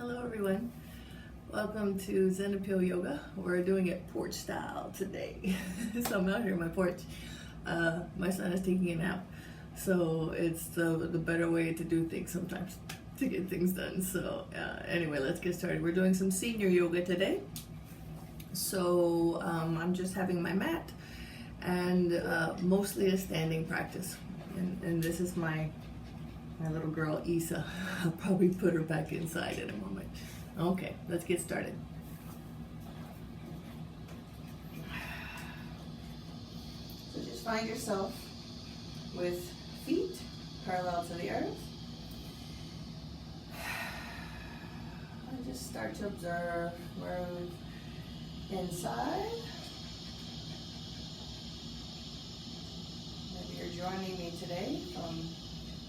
Hello everyone. Welcome to Tanya Peale Yoga. We're doing it porch style today. So I'm out here on my porch. My son is taking a nap. So it's the better way to do things sometimes to get things done. So anyway, let's get started. We're doing some senior yoga today. So I'm just having my mat and mostly a standing practice. And this is my little girl Isa. I'll probably put her back inside in a moment. Okay, let's get started. So just find yourself with feet parallel to the earth. And just start to observe, move inside. Maybe you're joining me today from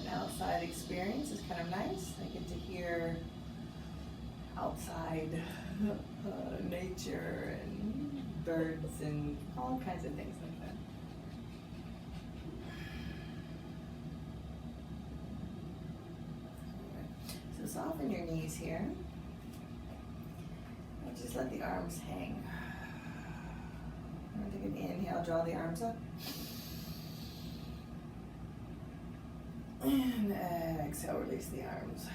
an outside experience. Is kind of nice. I get to hear outside nature and birds and all kinds of things like that. So soften your knees here. And just let the arms hang. I'm going to take an inhale, draw the arms up. And exhale, release the arms.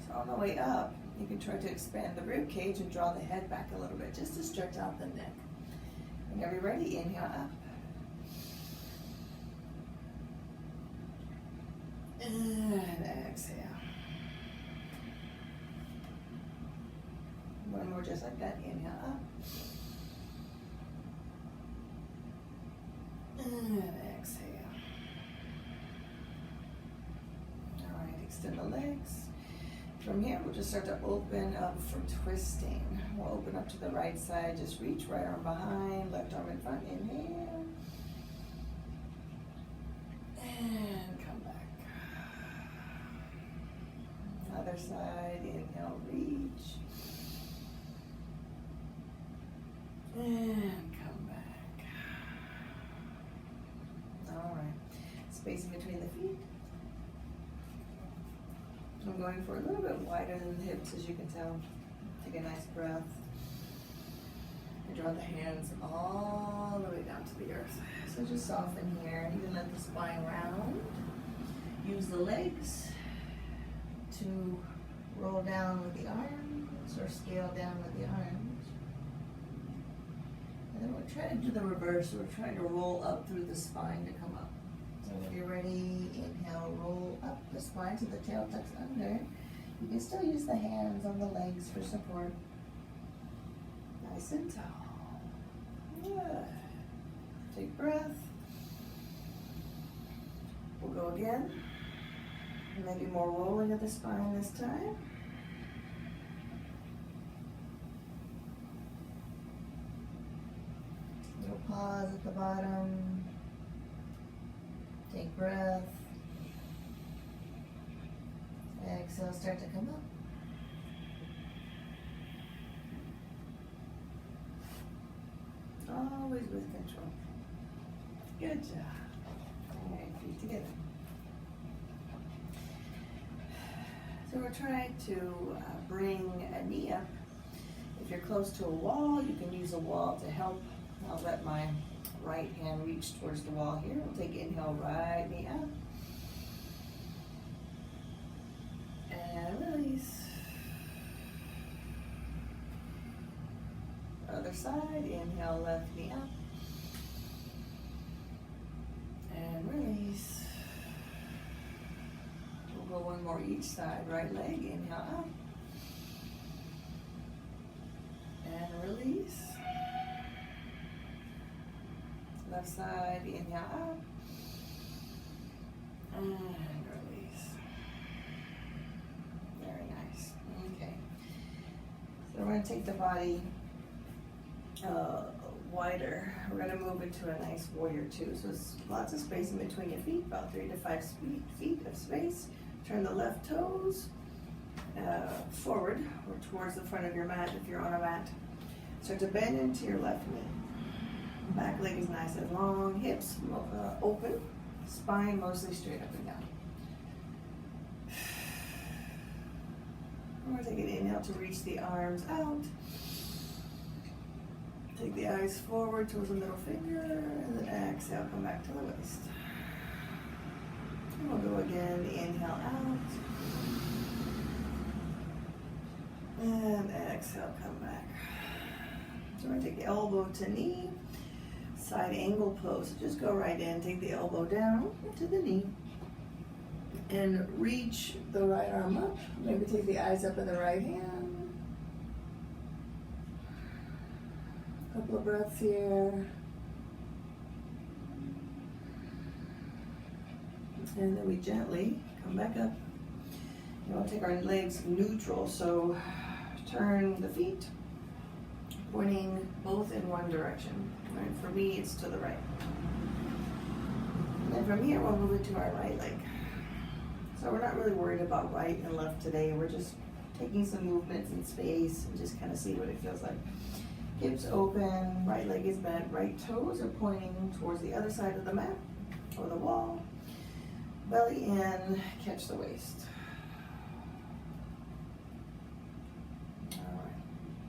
So on the way up, you can try to expand the rib cage and draw the head back a little bit, just to stretch out the neck. Whenever you're ready, inhale up. And exhale. One more just like that, inhale up. And exhale. Extend the legs. From here, we'll just start to open up from twisting. We'll open up to the right side. Just reach, right arm behind, left arm in front. Inhale. And come back. Other side. Inhale, reach. And come back. All right. Spacing between the feet. I'm going for a little bit wider than the hips, as you can tell. Take a nice breath. And draw the hands all the way down to the earth. So just soften here. You can let the spine round. Use the legs to roll down with the arms or scale down with the arms. And then we'll try to do the reverse. We're trying to roll up through the spine to come up. So when you're ready, inhale, roll up the spine to the tail tucks under. You can still use the hands on the legs for support. Nice and tall. Good. Take breath. We'll go again. Maybe more rolling of the spine this time. Little pause at the bottom. Take breath. Exhale, start to come up. Always with control. Good job. All right, feet together. So we're trying to bring a knee up. If you're close to a wall, you can use a wall to help. I'll let my right hand reach towards the wall here. We'll take inhale, right knee up. And release. Other side, inhale, left knee up. And release. We'll go one more each side. Right leg, inhale up. And release. Left side, inhale up. And release. Very nice. Okay. So we're going to take the body wider. We're going to move into a nice warrior two. So it's lots of space in between your feet, about 3 to 5 feet of space. Turn the left toes forward or towards the front of your mat if you're on a mat. Start to bend into your left knee. Back leg is nice and long, hips open, spine mostly straight up and down. We're going to take an inhale to reach the arms out. Take the eyes forward towards the middle finger, and then exhale, come back to the waist. And we'll go again, inhale out. And exhale, come back. So we're going to take the elbow to knee, side angle pose. So just go right in, take the elbow down to the knee, and reach the right arm up. Maybe take the eyes up in the right hand. Couple of breaths here. And then we gently come back up. And we'll take our legs neutral, so turn the feet, pointing both in one direction. Right? For me, it's to the right. And then from here, we'll move it to our right leg. So we're not really worried about right and left today. We're just taking some movements in space and just kind of see what it feels like. Hips open, right leg is bent, right toes are pointing towards the other side of the mat or the wall. Belly in, catch the waist. All right,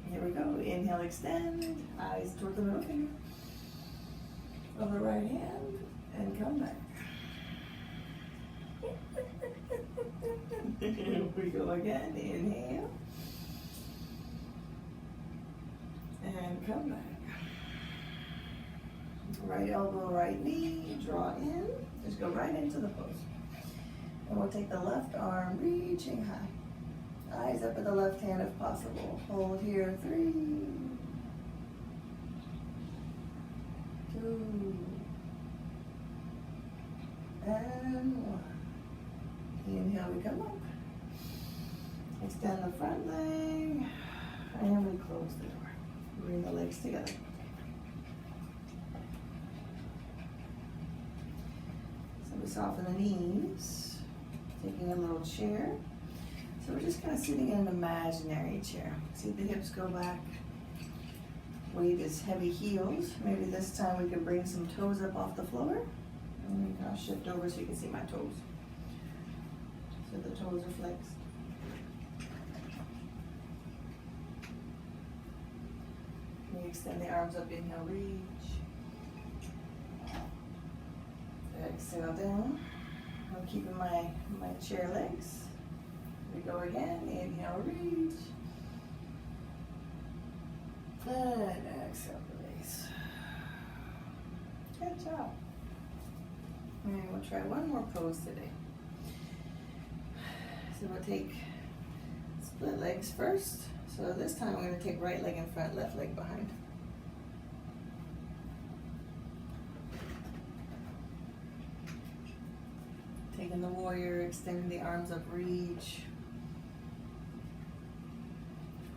here we go. Inhale, extend, eyes toward the middle finger of the right hand, and come back. Here we go again. Inhale. And come back. Right elbow, right knee, draw in. Just go right into the pose. And we'll take the left arm, reaching high. Eyes up at the left hand if possible. Hold here, 3, 2, and 1. Inhale, we come up. Extend the front leg, and we close the door. Bring the legs together. So we soften the knees, taking a little chair. So we're just kind of sitting in an imaginary chair. See the hips go back. Weight is heavy heels. Maybe this time we can bring some toes up off the floor. And I'll shift over so you can see my toes. So the toes are flexed. Extend the arms up, inhale, reach. Exhale down. I'm keeping my chair legs. We go again, inhale, reach. And exhale, release. Good job. And we'll try one more pose today. So we'll take split legs first. So this time we're going to take right leg in front, left leg behind. Taking the warrior, extending the arms up, reach.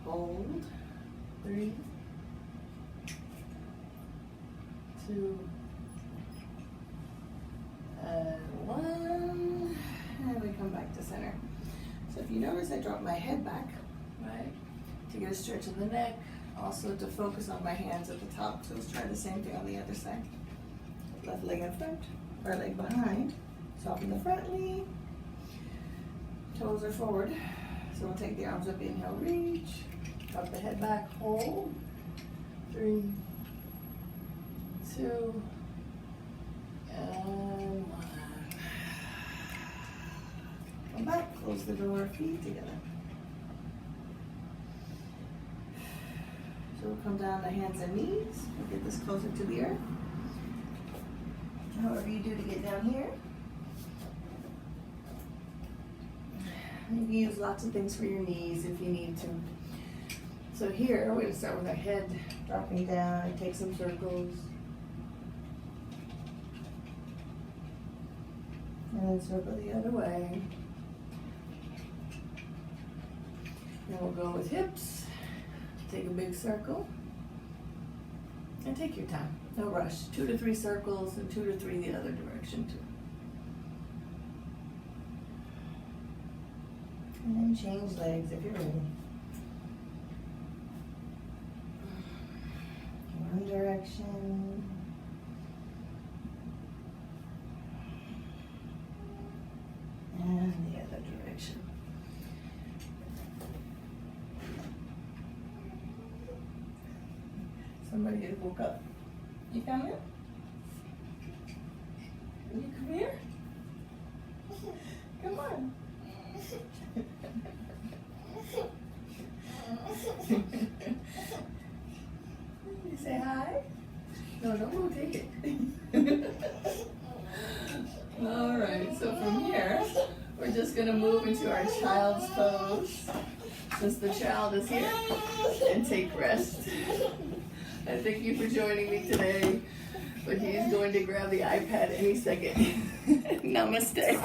Hold. 3, 2, and 1. And we come back to center. So if you notice, I drop my head back, right? To get a stretch in the neck, also to focus on my hands at the top. So let's try the same thing on the other side. Left leg in front, right leg behind. Soften the front knee. Toes are forward. So we'll take the arms up, inhale, reach. Drop the head back, hold. 3, 2, and 1. Come back, close the door, feet together. So we'll come down to hands and knees. We'll get this closer to the earth. However you do to get down here. You can use lots of things for your knees if you need to. So here, we're going to start with our head dropping down and take some circles. And then circle the other way. Then we'll go with hips. Take a big circle. And take your time. No rush. 2 to 3 circles and 2 to 3 the other direction too. And then change legs if you're ready. One direction. And the other direction. he woke up. You come here? You come here? Come on. You say hi? No, don't go take it. Alright, so from here, we're just going to move into our child's pose. Since the child is here, and take rest. And thank you for joining me today. But he's going to grab the iPad any second. Namaste.